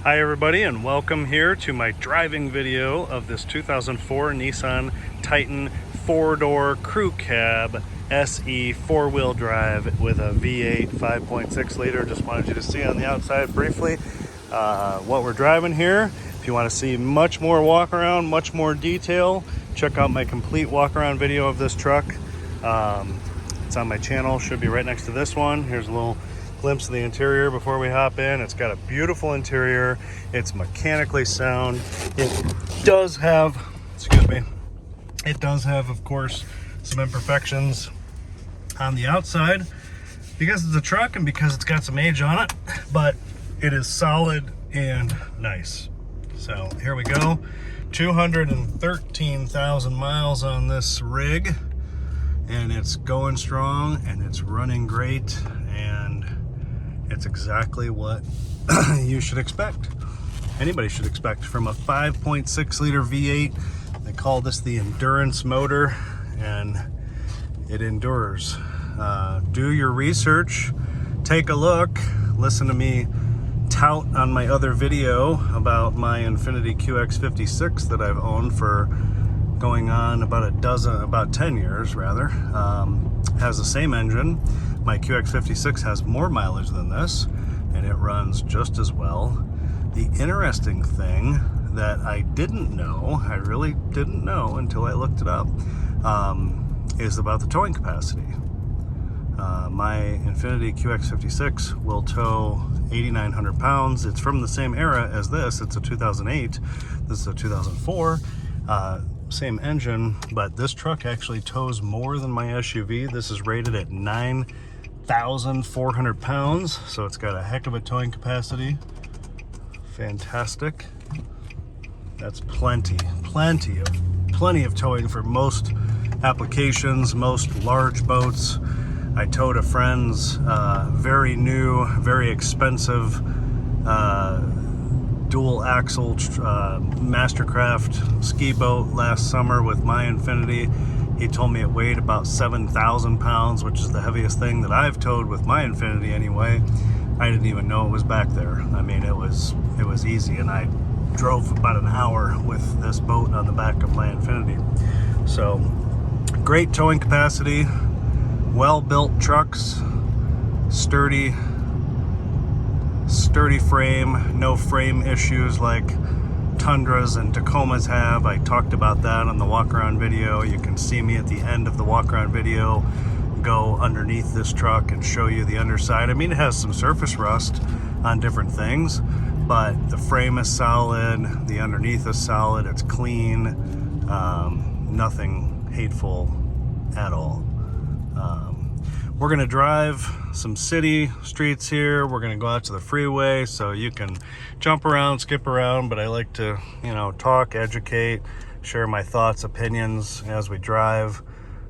Hi everybody, and welcome here to my driving video of this 2004 Nissan Titan 4-door crew cab SE 4-wheel drive with a V8 5.6 liter. Just wanted you to see on the outside briefly what we're driving here. If you want to see much more walk around, much more detail, check out my complete walk around video of this truck. It's on my channel, should be right next to this one. Here's a little glimpse of the interior before we hop in. It's got a beautiful interior. It's mechanically sound. It does have, of course, some imperfections on the outside because it's a truck and because it's got some age on it, but it is solid and nice. So here we go. 213,000 miles on this rig, and it's going strong and it's running great, and it's exactly what you should expect. Anybody should expect from a 5.6 liter V8. They call this the endurance motor, and it endures. Do your research, take a look, listen to me tout on my other video about my Infiniti QX56 that I've owned for going on about 10 years rather. Has the same engine. My QX56 has more mileage than this, and it runs just as well. The interesting thing that I didn't know, I really didn't know until I looked it up, is about the towing capacity. My Infiniti QX56 will tow 8,900 pounds. It's from the same era as this. It's a 2008. This is a 2004. Same engine, but this truck actually tows more than my SUV. This is rated at 9,400 pounds, so it's got a heck of a towing capacity. Fantastic. That's plenty of towing for most applications, most large boats. I towed a friend's very new, very expensive dual axle Mastercraft ski boat last summer with my Infiniti. He told me it weighed about 7,000 pounds, which is the heaviest thing that I've towed with my Infiniti anyway. I didn't even know it was back there. I mean, it was easy, and I drove about an hour with this boat on the back of my Infiniti. So great towing capacity, well-built trucks, sturdy frame, no frame issues like Tundras and Tacomas have. I talked about that on the walk around video. You can see me at the end of the walk around video go underneath this truck and show you the underside. I mean, it has some surface rust on different things, but the frame is solid, the underneath is solid, it's clean, nothing hateful at all. We're gonna drive some city streets here. We're gonna go out to the freeway, so you can jump around, skip around, but I like to, talk, educate, share my thoughts, opinions as we drive,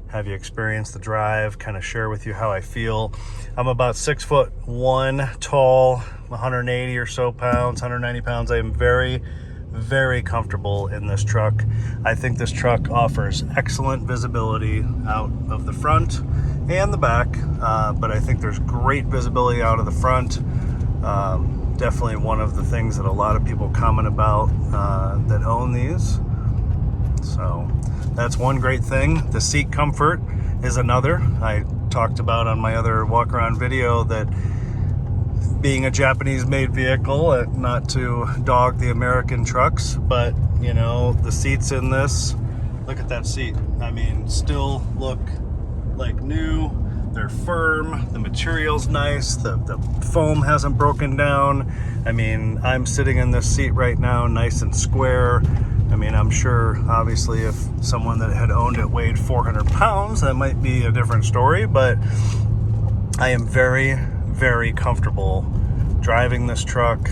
have you experience the drive, kind of share with you how I feel. I'm about 6'1" tall, 180 or so pounds, 190 pounds. I am very, very comfortable in this truck. I think this truck offers excellent visibility out of the front and the back, but I think there's great visibility out of the front. Definitely one of the things that a lot of people comment about that own these. So that's one great thing. The seat comfort is another. I talked about on my other walk around video that being a Japanese made vehicle, not to dog the American trucks, but the seats in this, look at that seat. I mean, still look like new. They're firm, the material's nice, the foam hasn't broken down. I mean, I'm sitting in this seat right now nice and square. I mean, I'm sure obviously if someone that had owned it weighed 400 pounds, that might be a different story, but I am very, very comfortable driving this truck.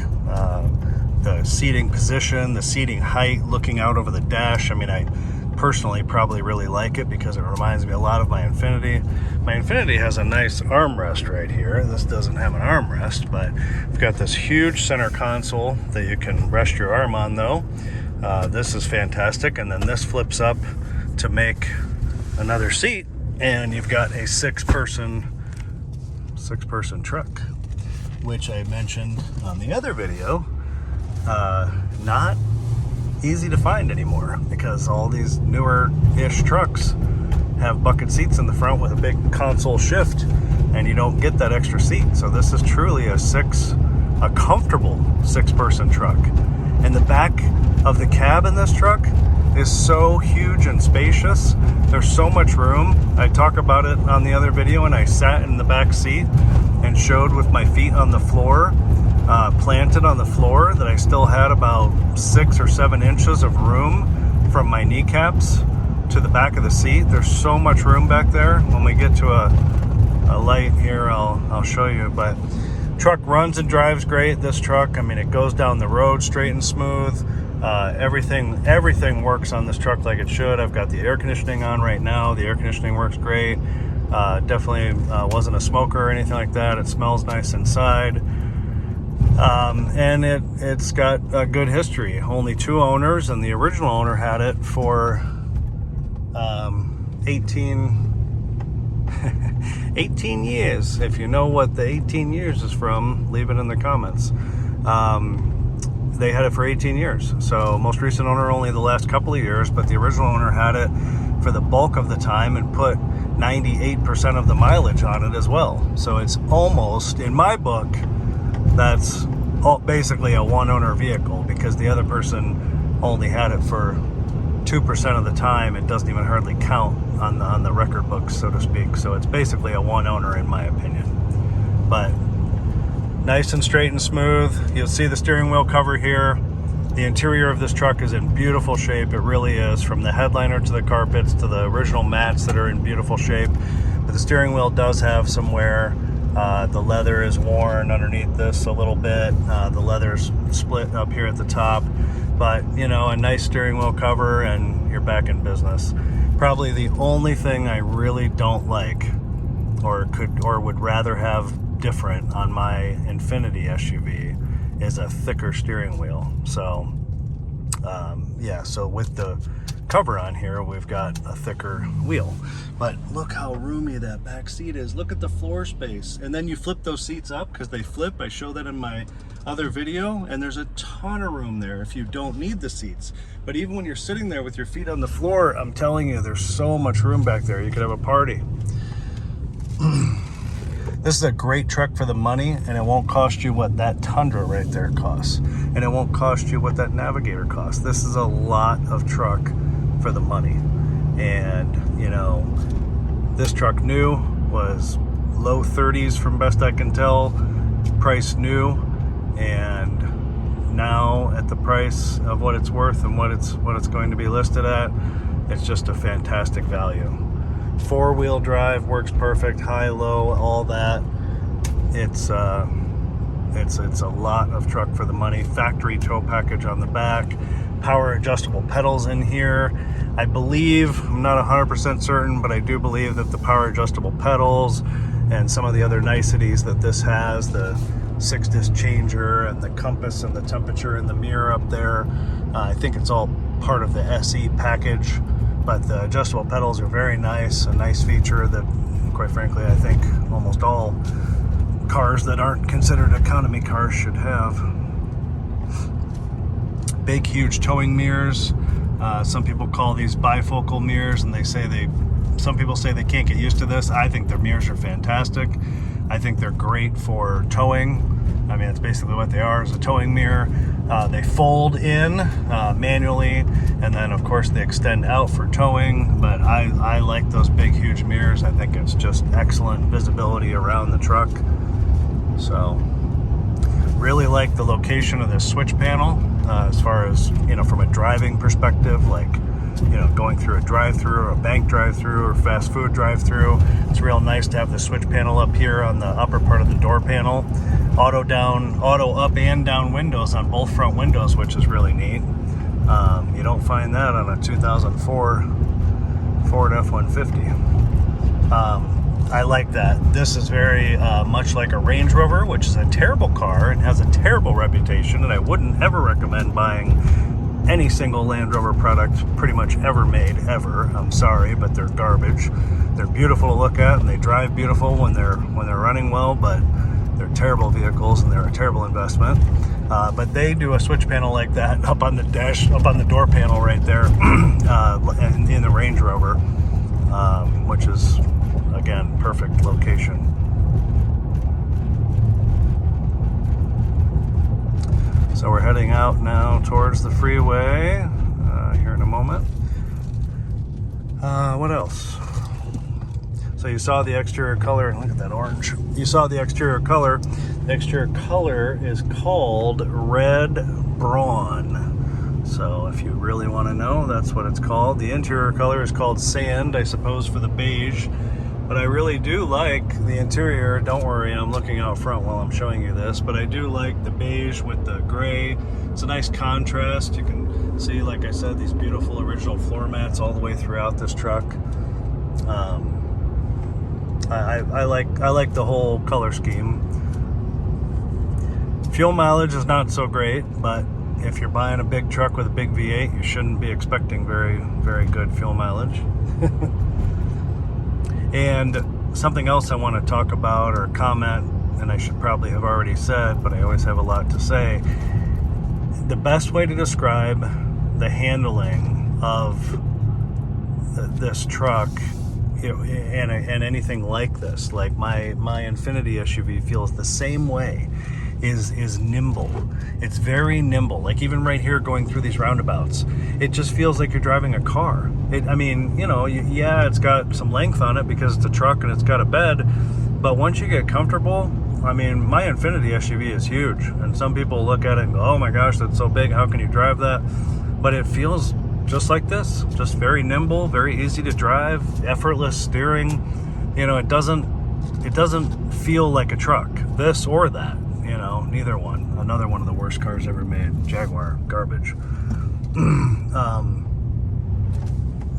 The seating position, the seating height, looking out over the dash. I mean, I personally probably really like it because it reminds me a lot of my Infiniti. My Infiniti has a nice armrest right here. This doesn't have an armrest, but we've got this huge center console that you can rest your arm on though. This is fantastic, and then this flips up to make another seat, and you've got a six-person truck, which I mentioned on the other video not easy to find anymore because all these newer-ish trucks have bucket seats in the front with a big console shift, and you don't get that extra seat. So this is truly a comfortable 6-person truck. And the back of the cab in this truck is so huge and spacious. There's so much room. I talk about it on the other video, and I sat in the back seat and showed with my feet on the floor, planted on the floor, that I still had about 6 or 7 inches of room from my kneecaps to the back of the seat. There's so much room back there. When we get to a light here, I'll show you. But truck runs and drives great. This truck, I mean, it goes down the road straight and smooth. Everything works on this truck like it should. I've got the air conditioning on right now. The air conditioning works great. Definitely wasn't a smoker or anything like that. It smells nice inside. And it's got a good history. Only 2 owners, and the original owner had it for 18 years. If you know what the 18 years is from, leave it in the comments. They had it for 18 years. So most recent owner only the last couple of years, but the original owner had it for the bulk of the time and put 98% of the mileage on it as well. So it's almost, in my book, that's basically a 1-owner vehicle, because the other person only had it for 2% of the time. It doesn't even hardly count on the record books, so to speak. So it's basically a 1-owner in my opinion. But nice and straight and smooth. You'll see the steering wheel cover here. The interior of this truck is in beautiful shape. It really is, from the headliner to the carpets to the original mats that are in beautiful shape. But the steering wheel does have some wear. The leather is worn underneath this a little bit. The leather's split up here at the top. But, you know, a nice steering wheel cover and you're back in business. Probably the only thing I really don't like or would rather have different on my Infiniti SUV is a thicker steering wheel. So, yeah, so with the cover on here, we've got a thicker wheel. But look how roomy that back seat is. Look at the floor space. And then you flip those seats up because they flip. I show that in my other video, and there's a ton of room there if you don't need the seats. But even when you're sitting there with your feet on the floor, I'm telling you, there's so much room back there. You could have a party. This is a great truck for the money, and it won't cost you what that Tundra right there costs. And it won't cost you what that Navigator costs. This is a lot of truck for the money. And, you know, this truck new was low 30s from best I can tell, price new, and now at the price of what it's worth and what it's going to be listed at, it's just a fantastic value. 4-wheel drive works perfect, high, low, all that. It's a lot of truck for the money. Factory tow package on the back, power adjustable pedals in here. I believe, I'm not 100% certain, but I do believe that the power adjustable pedals and some of the other niceties that this has, the 6-disc changer and the compass and the temperature and the mirror up there, I think it's all part of the SE package. But the adjustable pedals are very nice, a nice feature that, quite frankly, I think almost all cars that aren't considered economy cars should have. Big, huge towing mirrors. Some people call these bifocal mirrors, and some people say they can't get used to this. I think their mirrors are fantastic. I think they're great for towing. I mean, it's basically what they are, is a towing mirror. They fold in manually, and then of course they extend out for towing. But I like those big, huge mirrors. I think it's just excellent visibility around the truck. So, really like the location of this switch panel, as far as, you know, from a driving perspective, like, you know, going through a drive-through or a bank drive-through or fast food drive-through. It's real nice to have the switch panel up here on the upper part of the door panel. Auto up and down windows on both front windows, which is really neat. You don't find that on a 2004 Ford F-150. I like that. This is very much like a Range Rover, which is a terrible car and has a terrible reputation, and I wouldn't ever recommend buying any single Land Rover product pretty much ever made, ever. I'm sorry, but they're garbage. They're beautiful to look at, and they drive beautiful when they're running well, but They're terrible vehicles and they're a terrible investment. But they do a switch panel like that up on the dash, up on the door panel right there in the Range Rover, which is, again, perfect location. So we're heading out now towards the freeway here in a moment. What else? So you saw the exterior color. Look at that orange. You saw the exterior color. The exterior color is called Red Brawn. So if you really want to know, that's what it's called. The interior color is called Sand, I suppose, for the beige. But I really do like the interior. Don't worry, I'm looking out front while I'm showing you this. But I do like the beige with the gray. It's a nice contrast. You can see, like I said, these beautiful original floor mats all the way throughout this truck. I like the whole color scheme. Fuel mileage is not so great, but if you're buying a big truck with a big V8, you shouldn't be expecting very, very good fuel mileage. And something else I want to talk about or comment, and I should probably have already said, but I always have a lot to say. The best way to describe the handling of this truck and anything like this, like my Infiniti SUV feels the same way, is nimble. It's very nimble. Like even right here going through these roundabouts, it just feels like you're driving a car. I mean, you know, yeah, it's got some length on it because it's a truck and it's got a bed, but once you get comfortable, I mean, my Infiniti SUV is huge, and some people look at it and go, oh my gosh, that's so big, how can you drive that? But it feels just like this, just very nimble, very easy to drive, effortless steering. You know, it doesn't feel like a truck, this or that, you know, neither one. Another one of the worst cars ever made, Jaguar, garbage.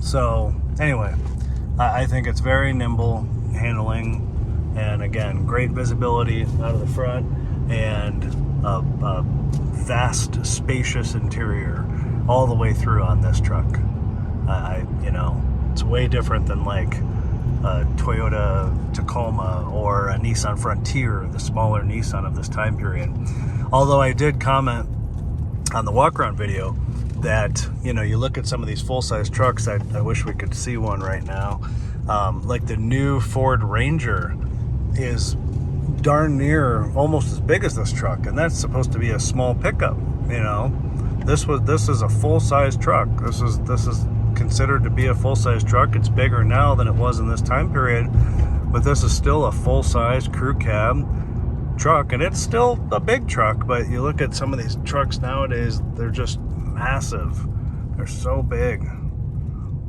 So anyway, I think it's very nimble handling, and again, great visibility out of the front, and a vast, spacious interior all the way through on this truck. You know, it's way different than like a Toyota Tacoma or a Nissan Frontier, the smaller Nissan of this time period. Although I did comment on the walk-around video that, you know, you look at some of these full-size trucks, I wish we could see one right now, like the new Ford Ranger is darn near almost as big as this truck, and that's supposed to be a small pickup, you know. This is a full-size truck. This is considered to be a full-size truck. It's bigger now than it was in this time period, but this is still a full-size crew cab truck, and it's still a big truck. But you look at some of these trucks nowadays, they're just massive. They're so big.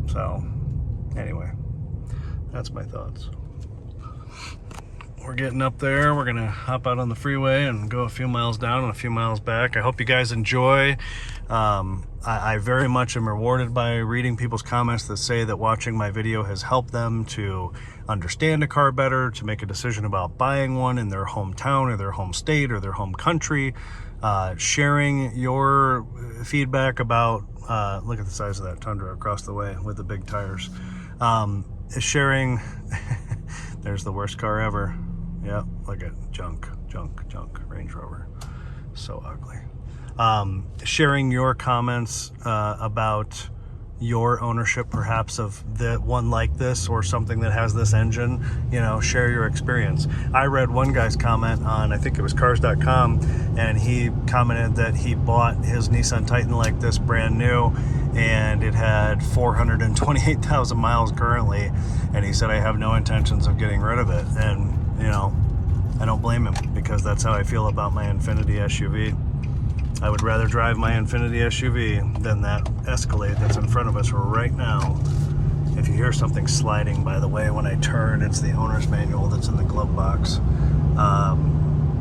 So anyway, that's my thoughts. We're getting up there. We're gonna hop out on the freeway and go a few miles down and a few miles back. I hope you guys enjoy. I very much am rewarded by reading people's comments that say that watching my video has helped them to understand a car better, to make a decision about buying one in their hometown or their home state or their home country. Sharing your feedback about, look at the size of that Tundra across the way with the big tires. Sharing, there's the worst car ever. Yeah, look at junk Range Rover. So ugly. Sharing your comments about your ownership perhaps of the one like this or something that has this engine. You know, share your experience. I read one guy's comment on, I think it was cars.com, and he commented that he bought his Nissan Titan like this brand new, and it had 428,000 miles currently, and he said, I have no intentions of getting rid of it. And you know, I don't blame him, because that's how I feel about my Infiniti SUV. I would rather drive my Infiniti SUV than that Escalade that's in front of us right now. If you hear something sliding, by the way, when I turn, it's the owner's manual that's in the glove box.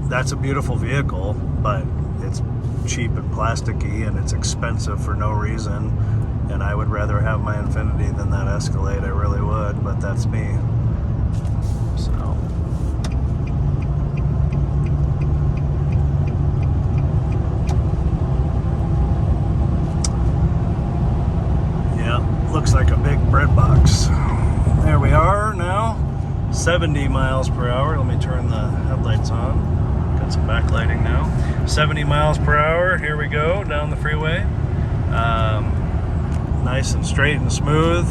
That's a beautiful vehicle, but it's cheap and plasticky, and it's expensive for no reason. And I would rather have my Infiniti than that Escalade. I really would, but that's me. So. Looks like a big bread box. There we are now, 70 miles per hour. Let me turn the headlights on. Got some backlighting now. 70 miles per hour. Here we go down the freeway. Nice and straight and smooth.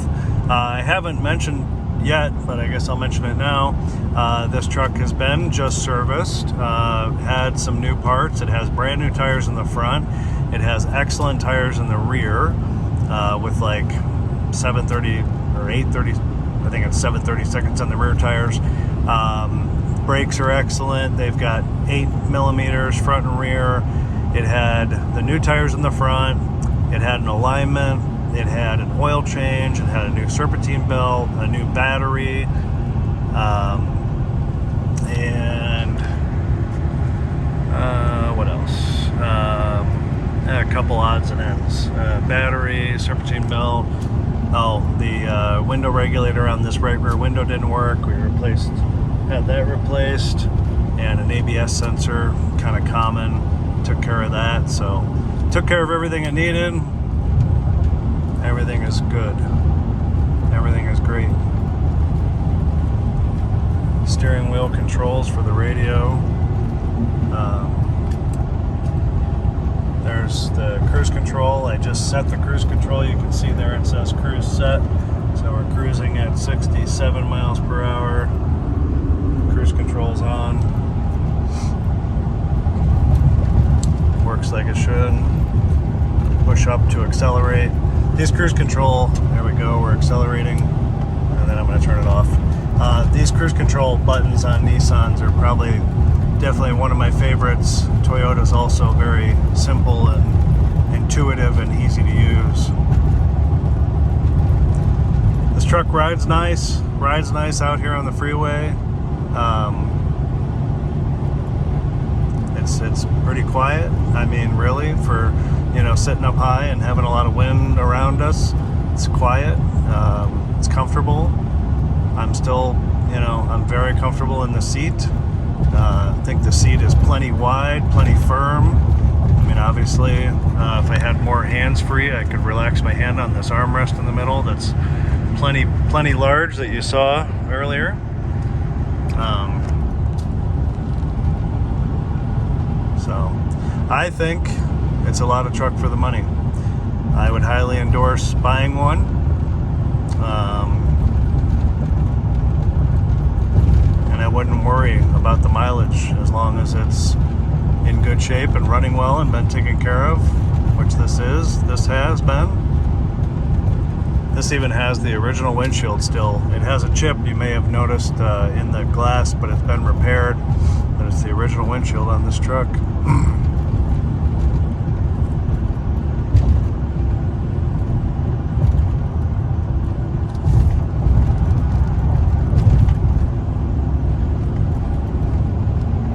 I haven't mentioned yet, but I guess I'll mention it now. This truck has been just serviced, had some new parts. It has brand new tires in the front. It has excellent tires in the rear, with like 730 or 830, I think it's 7/32 on the rear tires. Brakes are excellent. They've got 8 millimeters front and rear. It had the new tires in the front. It had an alignment. It had an oil change. It had a new serpentine belt, a new battery, and what else? A couple odds and ends. Battery, serpentine belt. Oh, the window regulator on this right rear window didn't work. We had that replaced, and an ABS sensor, kind of common. Took care of that, so took care of everything it needed. Everything is good. Everything is great. Steering wheel controls for the radio. There's the cruise control. I just set the cruise control. You can see there it says cruise set. So we're cruising at 67 miles per hour. Cruise control's on. Works like it should. Push up to accelerate. These cruise control, there we go, we're accelerating, and then I'm going to turn it off. These cruise control buttons on Nissans are definitely one of my favorites. Toyota's also very simple and intuitive and easy to use. This truck rides nice out here on the freeway. It's pretty quiet. I mean, really, for sitting up high and having a lot of wind around us, it's quiet. It's comfortable. I'm still, I'm very comfortable in the seat. I think the seat is plenty wide, plenty firm. I mean, obviously, if I had more hands free, I could relax my hand on this armrest in the middle. That's plenty large that you saw earlier. So I think it's a lot of truck for the money. I would highly endorse buying one. And I wouldn't worry about the mileage as long as it's in good shape and running well and been taken care of, which this has been. This even has the original windshield still. It has a chip you may have noticed in the glass, but it's been repaired. But it's the original windshield on this truck.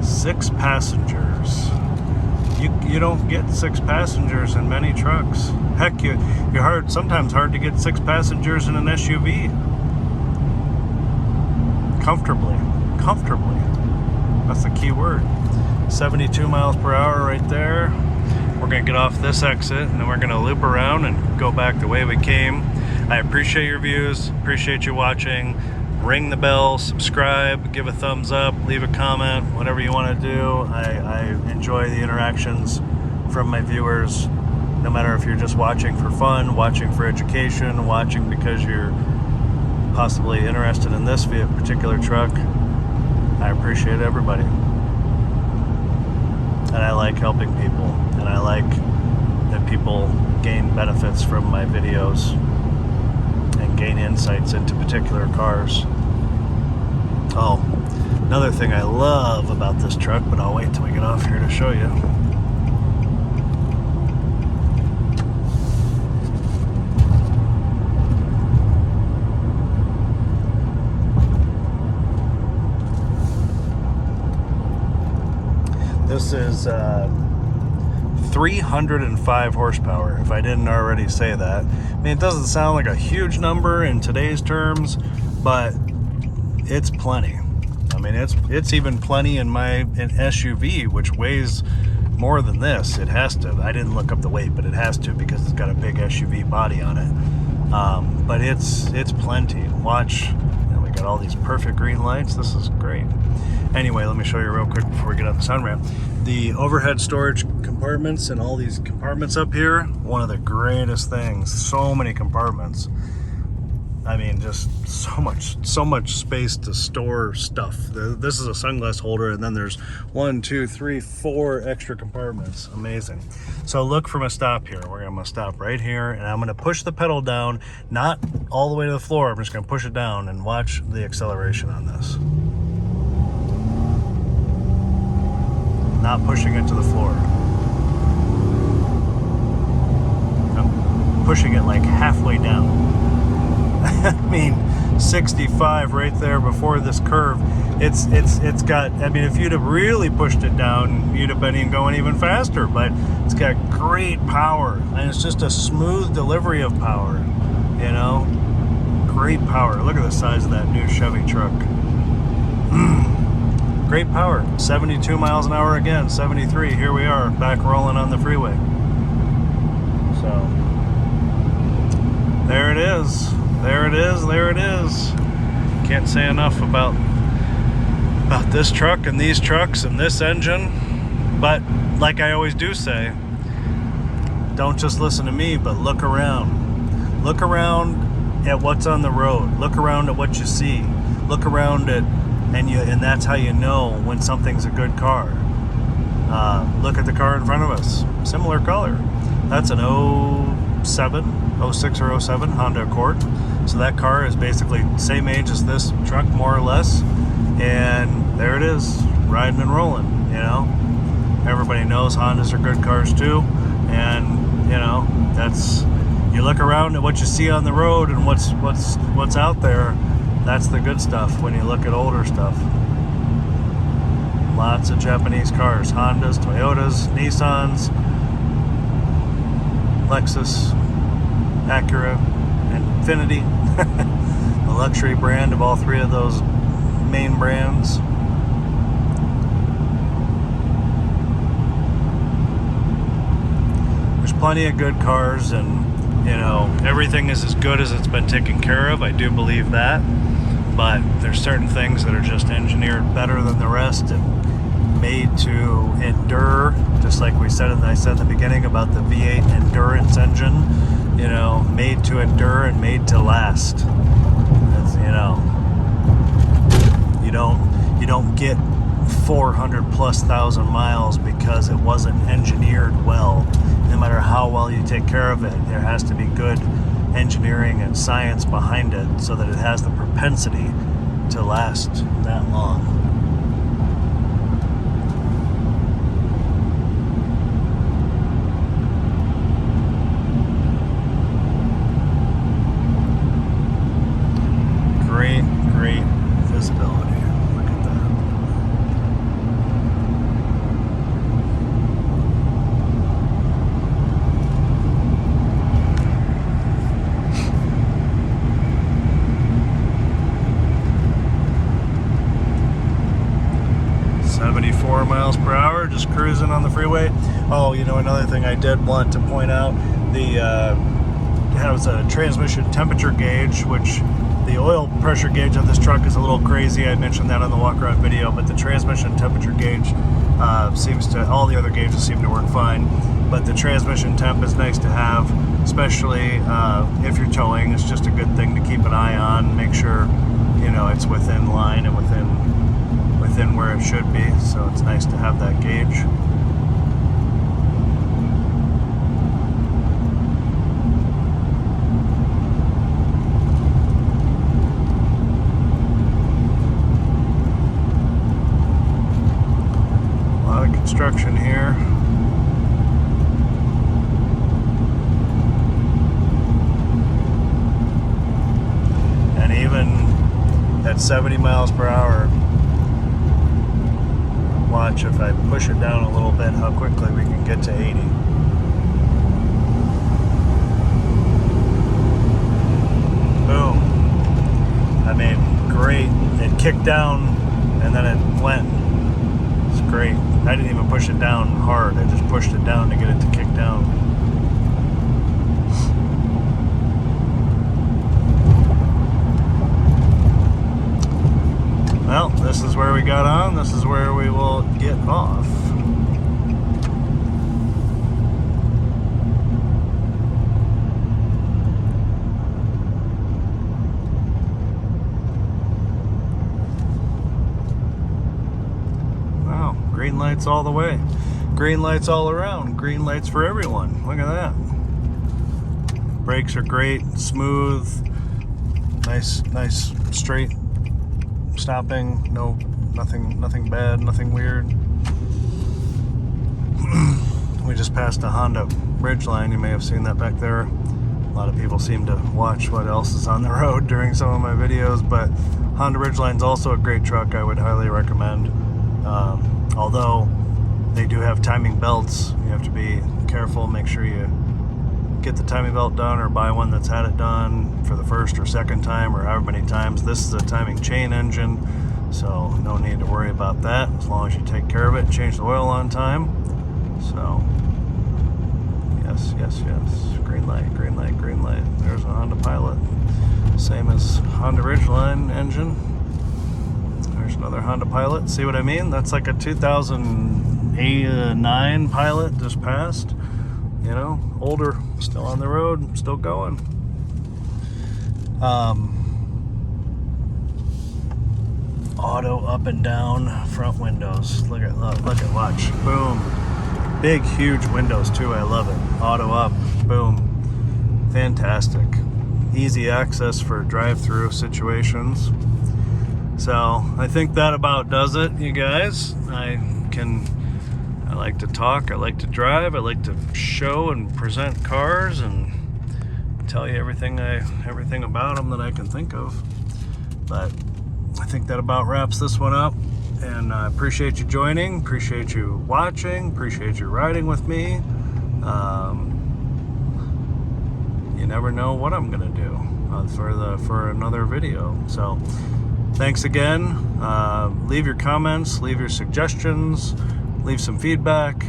Six passengers. You don't get 6 passengers in many trucks. Heck, you're sometimes hard to get 6 passengers in an SUV. Comfortably. That's the key word. 72 miles per hour right there. We're gonna get off this exit and then we're gonna loop around and go back the way we came. I appreciate your views, appreciate you watching. Ring the bell, subscribe, give a thumbs up, leave a comment, whatever you want to do. I enjoy the interactions from my viewers, no matter if you're just watching for fun, watching for education, watching because you're possibly interested in this particular truck. I appreciate everybody. And I like helping people, and I like that people gain benefits from my videos and gain insights into particular cars. Oh, another thing I love about this truck, but I'll wait till we get off here to show you. This is 305 horsepower, if I didn't already say that. I mean, it doesn't sound like a huge number in today's terms, but it's plenty. I mean, it's even plenty in my SUV, which weighs more than this. It has to. I didn't look up the weight, but it has to because it's got a big SUV body on it. But it's plenty. Watch. There we got all these perfect green lights. This is great. Anyway, let me show you real quick before we get out the sun ramp. The overhead storage compartments and all these compartments up here, one of the greatest things. So many compartments. I mean, just so much space to store stuff. This is a sunglass holder, and then there's 1, 2, 3, 4 extra compartments. Amazing. So look for my stop here. We're gonna stop right here, and I'm gonna push the pedal down, not all the way to the floor. I'm just gonna push it down and watch the acceleration on this. Not pushing it to the floor. I'm pushing it like halfway down. I mean, 65 right there before this curve. It's got, I mean, if you'd have really pushed it down, you'd have been going even faster, but it's got great power, and it's just a smooth delivery of power, you know? Great power. Look at the size of that new Chevy truck. Great power. 72 miles an hour again, 73. Here we are, back rolling on the freeway. So, there it is. There it is, there it is. Can't say enough about this truck and these trucks and this engine. But like I always do say, don't just listen to me, but look around. Look around at what's on the road. Look around at what you see. Look around at, and that's how you know when something's a good car. Look at the car in front of us. Similar color. That's an 06 or 07 Honda Accord. So that car is basically the same age as this truck, more or less. And there it is, riding and rolling, you know. Everybody knows Hondas are good cars too. And, you know, that's, you look around at what you see on the road and what's out there. That's the good stuff when you look at older stuff. Lots of Japanese cars, Hondas, Toyotas, Nissans, Lexus, Acura, Infiniti, the luxury brand of all three of those main brands. There's plenty of good cars, and you know, everything is as good as it's been taken care of. I do believe that, but there's certain things that are just engineered better than the rest and made to endure, just like I said in the beginning about the V8 endurance engine. You know, made to endure and made to last. It's, you know, you don't get 400,000+ miles because it wasn't engineered well. No matter how well you take care of it, there has to be good engineering and science behind it so that it has the propensity to last that long. Great visibility. Look at that. .74 miles per hour, just cruising on the freeway. Oh, you know, another thing I did want to point out, it has a transmission temperature gauge, which the oil pressure gauge on this truck is a little crazy. I mentioned that on the walk-around video, but the transmission temperature gauge all the other gauges seem to work fine, but the transmission temp is nice to have, especially if you're towing. It's just a good thing to keep an eye on, make sure, you know, it's within line and within where it should be, so it's nice to have that gauge. Construction here. And even at 70 miles per hour, watch if I push it down a little bit how quickly we can get to 80. Boom. I mean, great. It kicked down and then it went. It's great. I didn't even push it down hard. I just pushed it down to get it to kick down. This is where we got on. This is where we will get off. Wow, green lights all the way. Green lights all around. Green lights for everyone. Look at that. Brakes are great, smooth, nice straight stopping. Nothing bad, nothing weird. We just passed a Honda Ridgeline. You may have seen that back there. A lot of people seem to watch what else is on the road during some of my videos, but Honda Ridgeline's also a great truck. I would highly recommend. Although they do have timing belts, you have to be careful. Make sure you get the timing belt done or buy one that's had it done for the first or second time or however many times. This is a timing chain engine, so no need to worry about that as long as you take care of it and change the oil on time. So yes, green light, green light, green light. There's a Honda Pilot, same as Honda Ridgeline engine. There's another Honda Pilot. See what I mean? That's like a 2009 Pilot just passed. You know, older, still on the road, still going. Auto up and down front windows. Look at, watch, boom. Big, huge windows too. I love it. Auto up, boom. Fantastic. Easy access for drive-through situations. So I think that about does it, you guys. I like to talk, I like to drive, I like to show and present cars and tell you everything about them that I can think of. But I think that about wraps this one up, and I appreciate you joining, appreciate you watching, appreciate you riding with me. You never know what I'm gonna do for another video. So thanks again. Leave your comments, leave your suggestions, leave some feedback,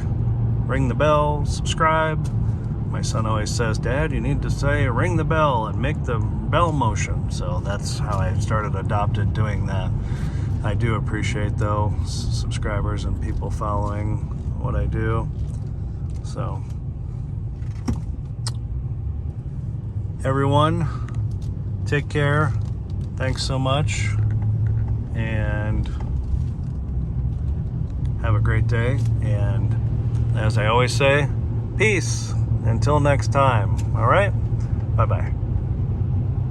ring the bell, subscribe. My son always says, Dad, you need to say ring the bell and make the bell motion. So that's how I adopted doing that. I do appreciate, though, subscribers and people following what I do. So everyone, take care. Thanks so much. And have a great day, and as I always say, peace until next time. All right, bye-bye.